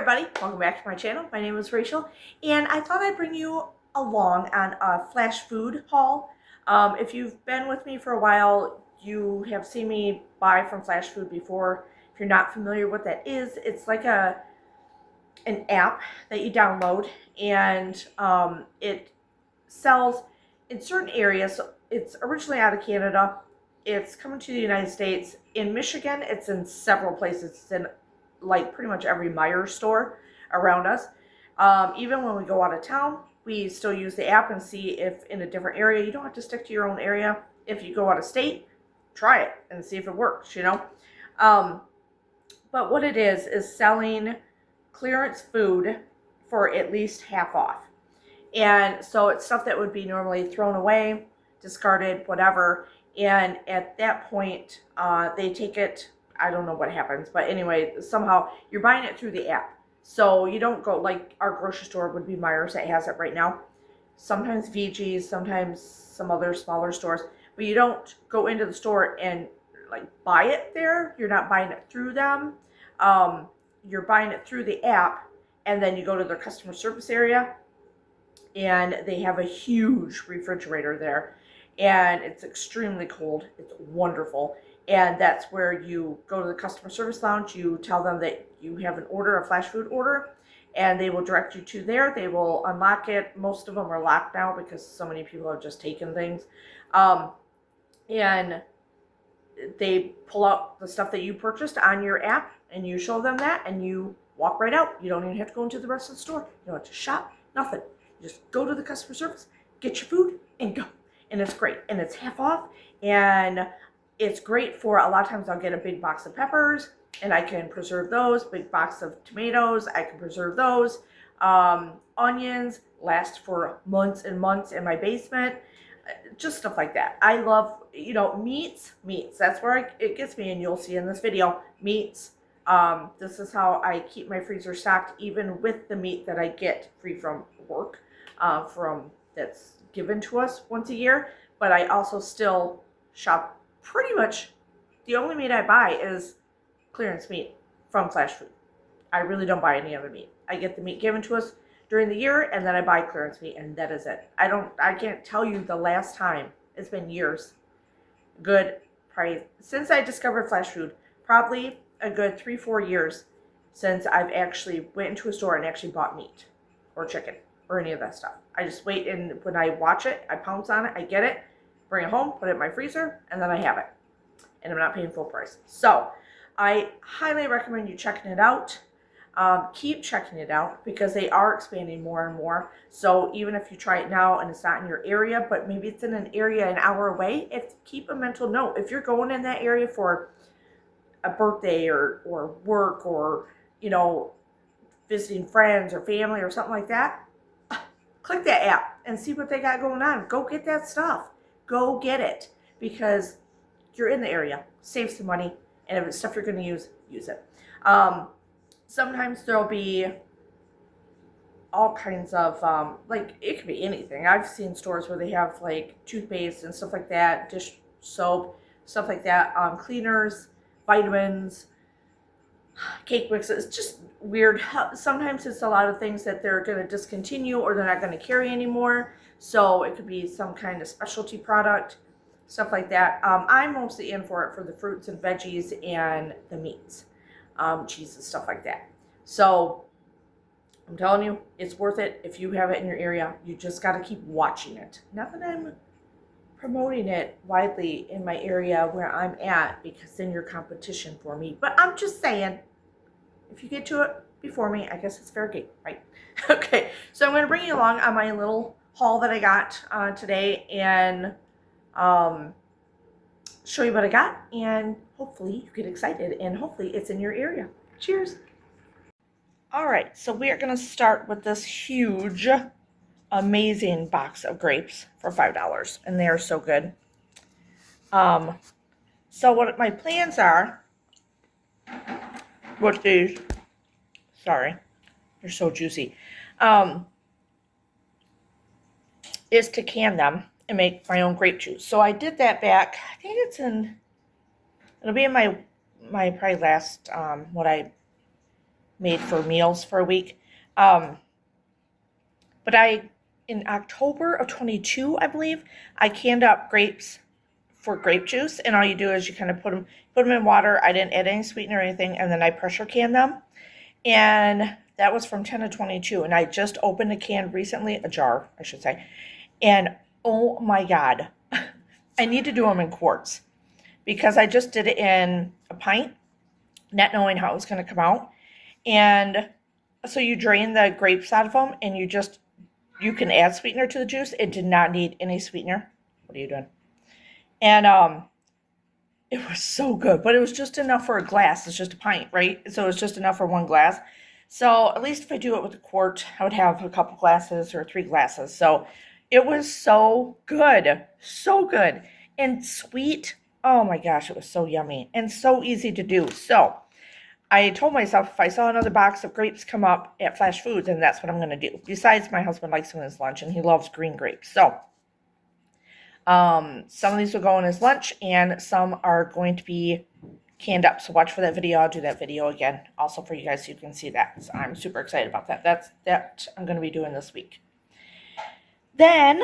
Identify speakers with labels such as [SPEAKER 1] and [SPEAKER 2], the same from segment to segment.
[SPEAKER 1] everybody, welcome back to my channel. My name is Rachel, and I thought I'd bring you along on a Flashfood haul. If you've been with me for a while, you have seen me buy from Flashfood before. If you're not familiar with what that is, it's like an app that you download, and it sells in certain areas. It's originally out of Canada. It's coming to the United States. In Michigan, it's in several places. It's in like pretty much every Meijer store around us. Even when we go out of town, we still use the app and see if in a different area. You don't have to stick to your own area. If you go out of state, try it and see if it works, you know. But what it is selling clearance food for at least half off. And so it's stuff that would be normally thrown away, discarded, whatever. And at that point, they take it. I don't know what happens, but anyway, somehow you're buying it through the app. So you don't go, like our grocery store would be Meijer's that has it right now. Sometimes VG's, sometimes some other smaller stores, but you don't go into the store and like buy it there. You're not buying it through them. You're buying it through the app, and then you go to their customer service area, and they have a huge refrigerator there, and it's extremely cold. It's wonderful. And that's where you go to the customer service lounge. You tell them that you have an order, a Flashfood order, and they will direct you to there. They will unlock it. Most of them are locked now because so many people have just taken things. And they pull out the stuff that you purchased on your app, and you show them that, and you walk right out. You don't even have to go into the rest of the store. You don't have to shop, nothing. You just go to the customer service, get your food, and go. And it's great. And it's half off, and it's great for, a lot of times I'll get a big box of peppers and I can preserve those. Big box of tomatoes, I can preserve those. Onions last for months and months in my basement. Just stuff like that. I love, you know, meats. That's where it gets me, and you'll see in this video, meats. This is how I keep my freezer stocked, even with the meat that I get free from work, that's given to us once a year. But I also still shop. Pretty much the only meat I buy is clearance meat from Flashfood. I really don't buy any other meat. I get the meat given to us during the year, and then I buy clearance meat, and that is it. I can't tell you the last time. It's been years. Good price. Since I discovered Flashfood, probably a good 3-4 years since I've actually went into a store and actually bought meat or chicken or any of that stuff. I just wait, and when I watch it, I pounce on it, I get it, bring it home, put it in my freezer, and then I have it. And I'm not paying full price. So I highly recommend you checking it out. Keep checking it out because they are expanding more and more. So even if you try it now and it's not in your area, but maybe it's in an area an hour away, keep a mental note. If you're going in that area for a birthday or work, or, you know, visiting friends or family or something like that, click that app and see what they got going on. Go get that stuff. Go get it, because you're in the area. Save some money, and if it's stuff you're going to use it. Sometimes there'll be all kinds of, like, it could be anything. I've seen stores where they have like toothpaste and stuff like that, dish soap, stuff like that, cleaners, vitamins, cake mixes. It's just weird. Sometimes it's a lot of things that they're going to discontinue or they're not going to carry anymore. So it could be some kind of specialty product, stuff like that. I'm mostly in for it for the fruits and veggies and the meats, cheese and stuff like that. So I'm telling you, it's worth it if you have it in your area. You just got to keep watching it. Not that I'm promoting it widely in my area where I'm at, because then you're competition for me. But I'm just saying, if you get to it before me, I guess it's fair game, right? Okay, so I'm going to bring you along on my little haul that I got today, and show you what I got, and hopefully you get excited, and hopefully it's in your area. Cheers. All right, so we are going to start with this huge, amazing box of grapes for $5, and they are so good. So what my plans are with these, sorry, they're so juicy, is to can them and make my own grape juice. So I did that back, I think it'll be in my probably last, what I made for meals for a week. But in October of 22, I believe, I canned up grapes for grape juice, and all you do is you kind of put them in water. I didn't add any sweetener or anything, and then I pressure canned them. And that was from 10 to 22, and I just opened a can recently, a jar, I should say. And oh my God, I need to do them in quarts because I just did it in a pint, not knowing how it was going to come out. And so you drain the grapes out of them, and you can add sweetener to the juice. It did not need any sweetener. What are you doing? And it was so good, but it was just enough for a glass. It's just a pint, right? So it's just enough for one glass. So at least if I do it with a quart, I would have a couple glasses or 3 glasses. So it was so good, and sweet. Oh my gosh, it was so yummy and so easy to do. So I told myself if I saw another box of grapes come up at Flashfood, then that's what I'm going to do. Besides, my husband likes them in his lunch, and he loves green grapes. So some of these will go in his lunch, and some are going to be canned up. So watch for that video. I'll do that video again also for you guys so you can see that. So I'm super excited about that. That I'm going to be doing this week. Then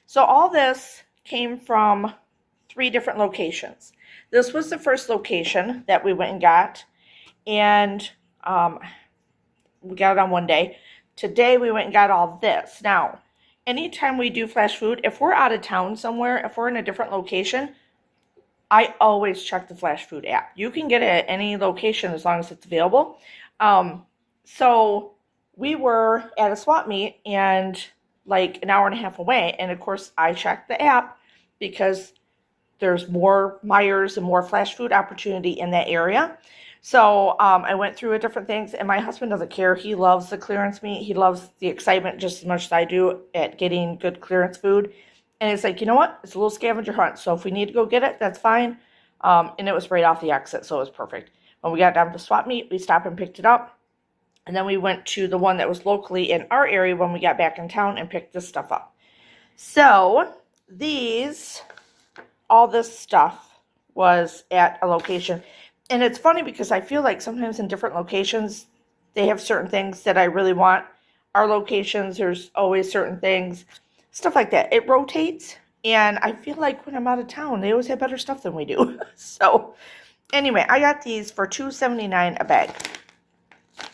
[SPEAKER 1] so all this came from 3 different locations. This was the first location that we went and got, and we got it on one day. Today we went and got all this. Now, anytime we do Flashfood, if we're out of town somewhere, if we're in a different location, I always check the Flashfood app. You can get it at any location as long as it's available. So we were at a swap meet and like an hour and a half away. And of course, I checked the app because there's more Myers and more Flashfood opportunity in that area. So I went through different things, and my husband doesn't care. He loves the clearance meat. He loves the excitement just as much as I do at getting good clearance food. And it's like, you know what? It's a little scavenger hunt. So if we need to go get it, that's fine. And it was right off the exit, so it was perfect. When we got down to swap meet, we stopped and picked it up. And then we went to the one that was locally in our area when we got back in town and picked this stuff up. So all this stuff was at a location. And it's funny because I feel like sometimes in different locations, they have certain things that I really want. Our locations, there's always certain things, stuff like that. It rotates. And I feel like when I'm out of town, they always have better stuff than we do. So anyway, I got these for $2.79 a bag.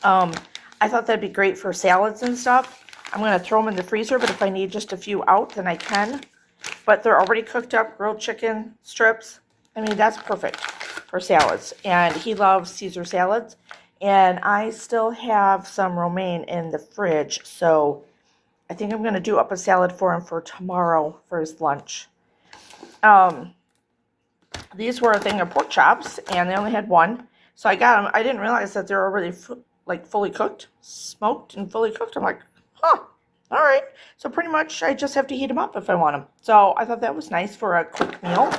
[SPEAKER 1] I thought that'd be great for salads and stuff. I'm going to throw them in the freezer, but if I need just a few out, then I can. But they're already cooked up, grilled chicken strips. I mean, that's perfect for salads. And he loves Caesar salads. And I still have some romaine in the fridge. So I think I'm going to do up a salad for him for tomorrow for his lunch. These were a thing of pork chops, and they only had one. So I got them. I didn't realize that they're already fully cooked, smoked and fully cooked. I'm like, huh, all right. So pretty much I just have to heat them up if I want them. So I thought that was nice for a quick meal.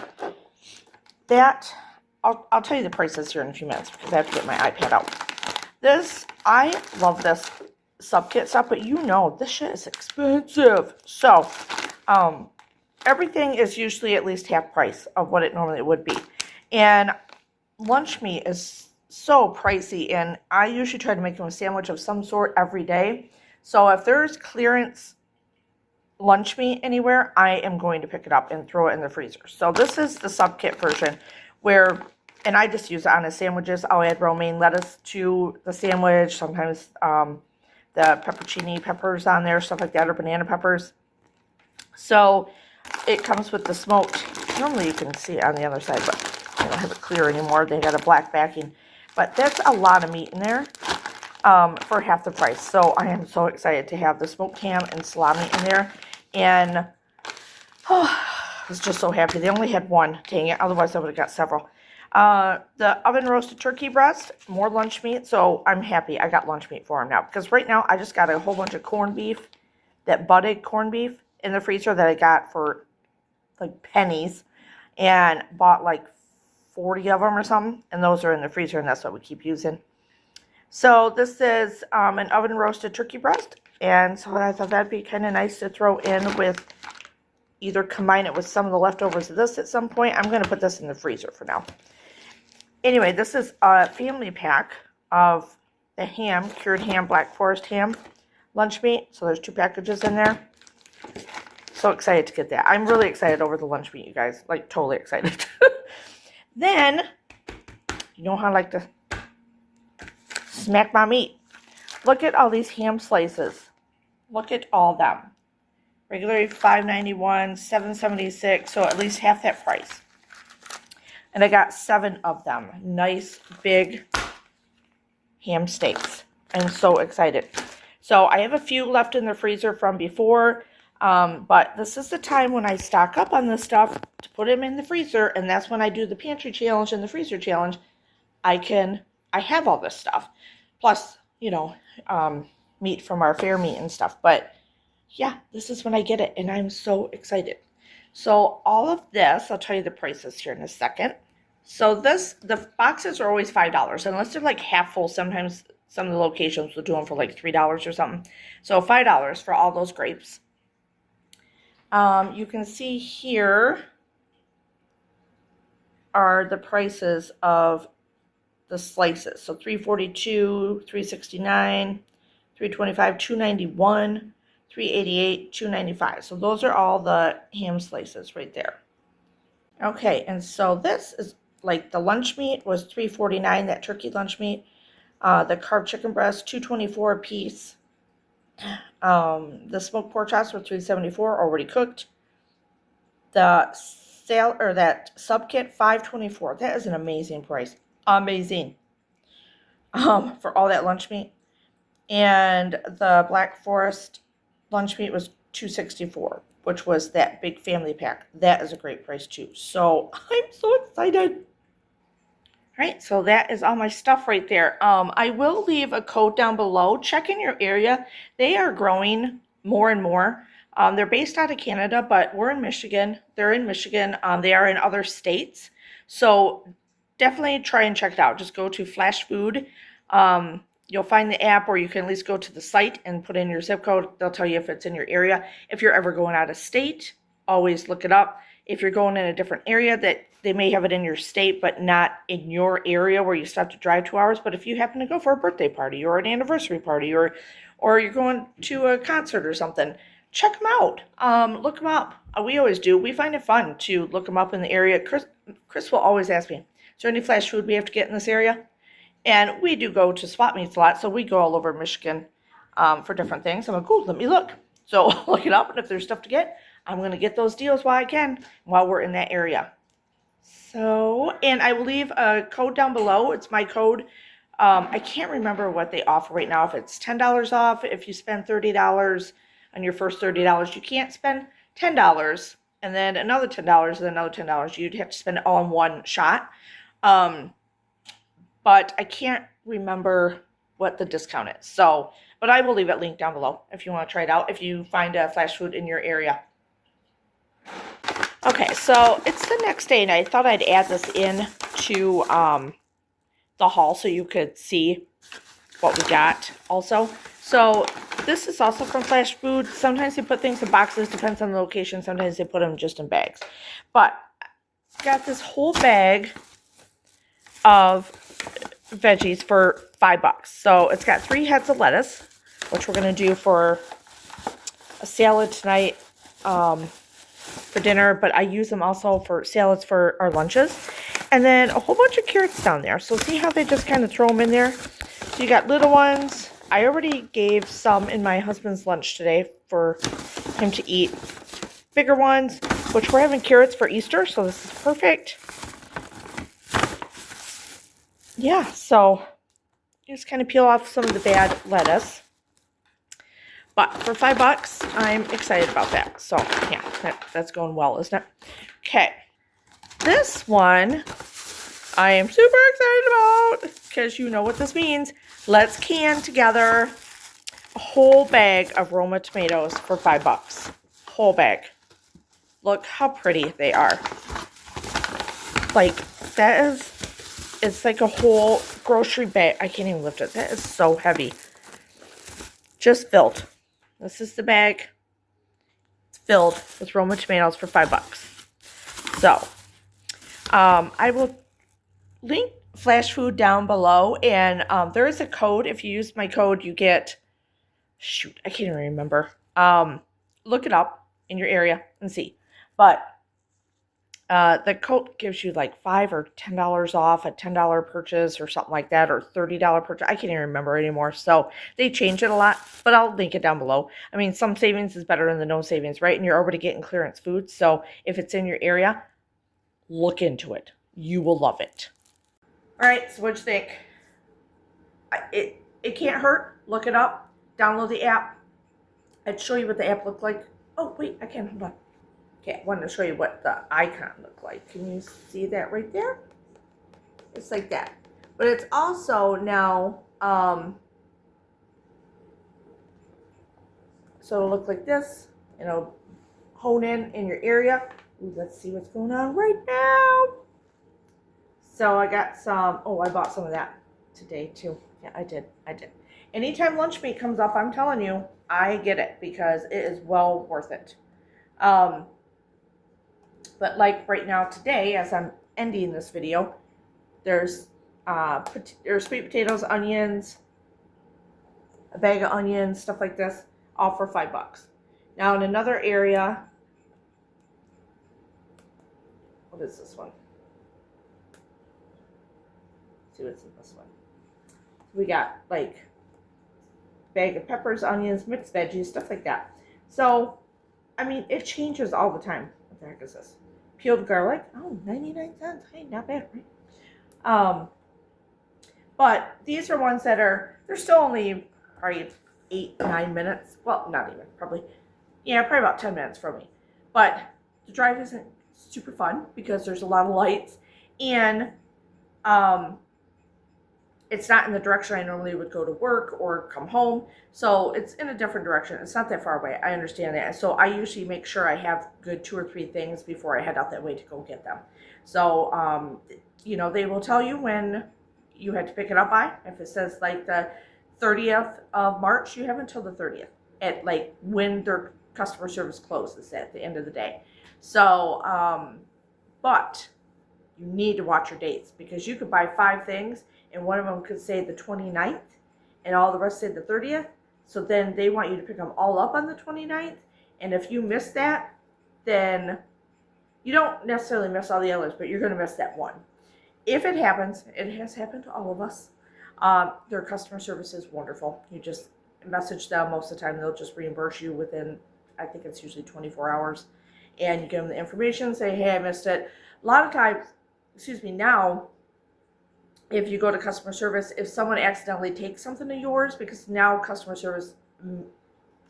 [SPEAKER 1] I'll tell you the prices here in a few minutes because I have to get my iPad out. I love this sub kit stuff, but you know, this shit is expensive. So everything is usually at least half price of what it normally would be. And lunch meat is so pricey, and I usually try to make them a sandwich of some sort every day. So if there's clearance lunch meat anywhere, I am going to pick it up and throw it in the freezer. So this is the sub kit version and I just use it on the sandwiches. I'll add romaine lettuce to the sandwich, sometimes the peppercini peppers on there, stuff like that, or banana peppers. So it comes with the smoked. Normally you can see it on the other side, but I don't have it clear anymore. They got a black backing. But that's a lot of meat in there for half the price. So I am so excited to have the smoked ham and salami in there. And I was just so happy. They only had one, dang it. Otherwise I would have got several. The oven roasted turkey breast, more lunch meat. So I'm happy I got lunch meat for him now. Because right now I just got a whole bunch of corned beef, that budded corned beef in the freezer that I got for like pennies. And bought like 40 of them or something, and those are in the freezer, and that's what we keep using. So this is an oven roasted turkey breast, and so I thought that'd be kind of nice to throw in with, either combine it with some of the leftovers of this at some point. I'm going to put this in the freezer for now. Anyway, this is a family pack of the ham, cured ham, Black Forest ham lunch meat. So there's 2 packages in there. So excited to get that. I'm really excited over the lunch meat, you guys. Like, totally excited. Then, you know how I like to smack my meat. Look at all these ham slices. Look at all them. Regularly $5.91, $7.76, so at least half that price. And I got 7 of them. Nice, big ham steaks. I'm so excited. So I have a few left in the freezer from before, but this is the time when I stock up on this stuff to put them in the freezer, and that's when I do the pantry challenge and the freezer challenge. I have all this stuff. Plus, you know, meat from our fair meat and stuff. But yeah, this is when I get it, and I'm so excited. So all of this, I'll tell you the prices here in a second. So the boxes are always $5, unless they're like half full. Sometimes some of the locations will do them for like $3 or something. So $5 for all those grapes. You can see here are the prices of the slices. So $3.42, $3.69, $3.25, $2.91, $3.88, $2.95. So those are all the ham slices right there. Okay, and so this is like the lunch meat was $3.49, that turkey lunch meat. The carved chicken breast, $2.24 a piece. The smoked pork chops were $3.74, already cooked. The that sub kit, $5.24. That is an amazing price. Amazing. For all that lunch meat. And the Black Forest lunch meat was $2.64, which was that big family pack. That is a great price too. So I'm so excited. All right, so that is all my stuff right there. I will leave a code down below. Check in your area. They are growing more and more. They're based out of Canada, but we're in Michigan. They're in Michigan. They are in other states. So definitely try and check it out. Just go to Flashfood. You'll find the app, or you can at least go to the site and put in your zip code. They'll tell you if it's in your area. If you're ever going out of state, always look it up. If you're going in a different area, that they may have it in your state, but not in your area where you still have to drive 2 hours. But if you happen to go for a birthday party or an anniversary party, or you're going to a concert or something, check them out. Look them up. We always do. We find it fun to look them up in the area. Chris will always ask me, is there any flash food we have to get in this area? And we do go to swap meets a lot, so we go all over Michigan for different things. I'm like, cool, let me look. So look it up, and if there's stuff to get, I'm going to get those deals while I can, while we're in that area. So, and I will leave a code down below. It's my code. I can't remember what they offer right now. If it's $10 off, if you spend $30 on your first $30, you can't spend $10 and then another $10 and then another $10. You'd have to spend it all in one shot. But I can't remember what the discount is. So, but I will leave it linked down below if you want to try it out, if you find a flash food in your area. Okay, so it's the next day, and I thought I'd add this in to the haul so you could see what we got also. So this is also from Flashfood. Sometimes they put things in boxes, depends on the location. Sometimes they put them just in bags. But got this whole bag of veggies for $5. So it's got 3 heads of lettuce, which we're going to do for a salad tonight for dinner, but I use them also for salads for our lunches. And then a whole bunch of carrots down there. So see how they just kind of throw them in there? So you got little ones. I already gave some in my husband's lunch today for him to eat. Bigger ones, which we're having carrots for Easter, so this is perfect. Yeah, so you just kind of peel off some of the bad lettuce. But for $5, I'm excited about that. So yeah, that's going well, isn't it? Okay, this one I am super excited about because you know what this means. Let's can together a whole bag of Roma tomatoes for $5. Whole bag. Look how pretty they are. Like, that is, it's like a whole grocery bag. I can't even lift it. That is so heavy. Just filled. This is the bag. It's filled with Roma tomatoes for $5. So, I will link Flashfood down below, and there is a code. If you use my code, you get, shoot, I can't even remember. Look it up in your area and see. But the code gives you like $5 or $10 off a $10 purchase or something like that, or $30 purchase. I can't even remember anymore. So they change it a lot, but I'll link it down below. I mean, some savings is better than no savings, right? And you're already getting clearance food. So if it's in your area, look into it. You will love it. All right, so what'd you think? It can't hurt. Look it up. Download the app. I'd show you what the app looked like. Oh, wait, I can't. Hold on. Okay, I wanted to show you what the icon looked like. Can you see that right there? It's like that. But it's also now, so it'll look like this. And it'll hone in your area. Ooh, let's see what's going on right now. So I got some, I bought some of that today too. Yeah, I did. Anytime lunch meat comes up, I'm telling you, I get it because it is well worth it. But like right now today, as I'm ending this video, there's sweet potatoes, onions, a bag of onions, stuff like this, all for $5. Now in another area, what is this one? Let's see what's in this one. We got like bag of peppers, onions, mixed veggies, stuff like that. So, I mean, it changes all the time. What the heck is this? Peeled garlic. Oh, 99 cents. Hey, not bad, right? But these are ones that they're still only probably 8-9 minutes. Well, not even, probably about 10 minutes from me. But the drive isn't super fun because there's a lot of lights. And, it's not in the direction I normally would go to work or come home. So it's in a different direction. It's not that far away. I understand that. So I usually make sure I have good 2 or 3 things before I head out that way to go get them. So, they will tell you when you had to pick it up by. If it says like the 30th of March, you have until the 30th at like when their customer service closes at the end of the day. So, but you need to watch your dates because you could buy 5 things and one of them could say the 29th and all the rest say the 30th. So then they want you to pick them all up on the 29th. And if you miss that, then you don't necessarily miss all the others, but you're going to miss that one. If it happens, it has happened to all of us. Their customer service is wonderful. You just message them. Most of the time, they'll just reimburse you within, I think it's usually 24 hours. And you give them the information, say, hey, I missed it. A lot of times, now, if you go to customer service, if someone accidentally takes something of yours, because now customer service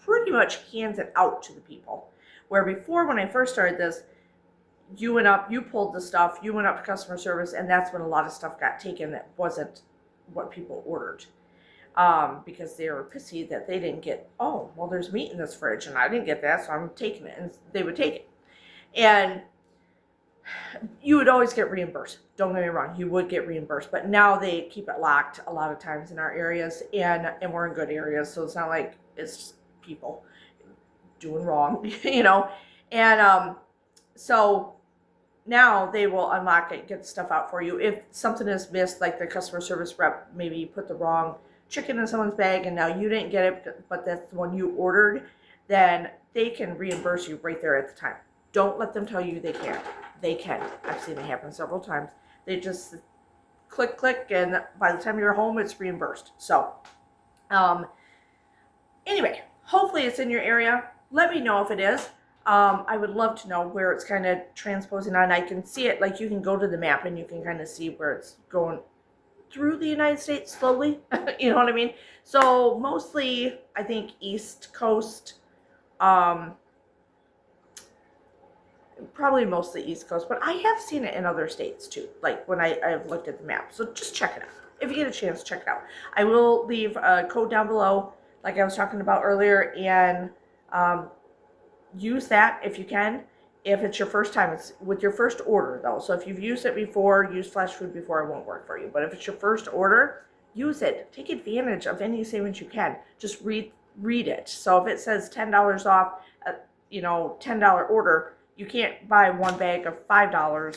[SPEAKER 1] pretty much hands it out to the people. Where before, when I first started this, you went up, you pulled the stuff, you went up to customer service, and that's when a lot of stuff got taken that wasn't what people ordered. Because they were pissy that they didn't get, oh, well, there's meat in this fridge, and I didn't get that, so I'm taking it. And they would take it. And you would always get reimbursed. Don't get me wrong, you would get reimbursed. But now they keep it locked a lot of times in our areas, and we're in good areas, so it's not like it's just people doing wrong, And so now they will unlock it, get stuff out for you. If something is missed, like the customer service rep maybe put the wrong chicken in someone's bag and now you didn't get it, but that's the one you ordered, then they can reimburse you right there at the time. Don't let them tell you they can't. They can. I've seen it happen several times. They just click, and by the time you're home, it's reimbursed. So, anyway, hopefully it's in your area. Let me know if it is. I would love to know where it's kind of transposing on. I can see it, like you can go to the map and you can kind of see where it's going through the United States slowly. You know what I mean? So mostly, I think East Coast, probably mostly East Coast, but I have seen it in other states too, like when I've looked at the map. So just check it out. If you get a chance, check it out. I will leave a code down below, like I was talking about earlier, and use that if you can. If it's your first time, it's with your first order though. So if you've used it before, used Flashfood before, it won't work for you. But if it's your first order, use it. Take advantage of any savings you can. Just read it. So if it says $10 off, $10 order, you can't buy one bag of $5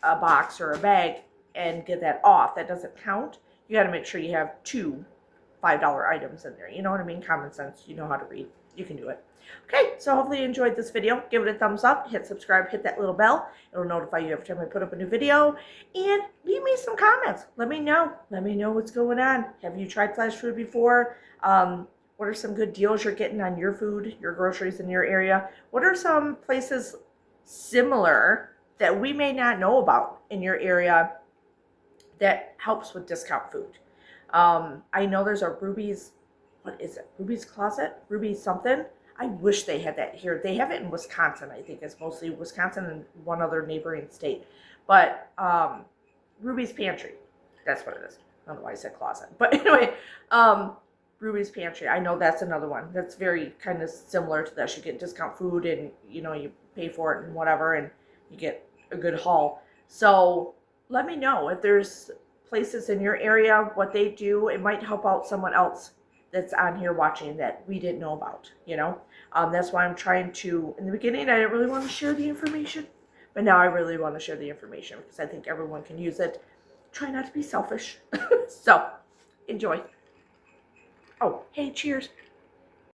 [SPEAKER 1] a box or a bag. and get that off, that doesn't count. You got to make sure you have 2 $5 items in there. You know what I mean? Common sense. You know how to read. You can do it. Okay, so hopefully you enjoyed this video. Give it a thumbs up, hit subscribe, hit that little bell. It'll notify you every time I put up a new video. And leave me some comments. Let me know. Let me know what's going on. Have you tried Flashfood before? What are some good deals you're getting on your food, your groceries in your area? What are some places similar that we may not know about in your area that helps with discount food? I know there's a Ruby's, what is it? Ruby's Closet? Ruby's something. I wish they had that here. They have it in Wisconsin, I think. It's mostly Wisconsin and one other neighboring state. But Ruby's Pantry. That's what it is. I don't know why I said closet. But anyway, Ruby's Pantry. I know that's another one. That's very kind of similar to that. You get discount food and, you know, you pay for it and whatever, and you get a good haul. So let me know if there's places in your area, what they do. It might help out someone else that's on here watching that we didn't know about, you know. That's why I'm trying to, in the beginning, I didn't really want to share the information, but now I really want to share the information because I think everyone can use it. Try not to be selfish. So, enjoy. Oh, hey, cheers.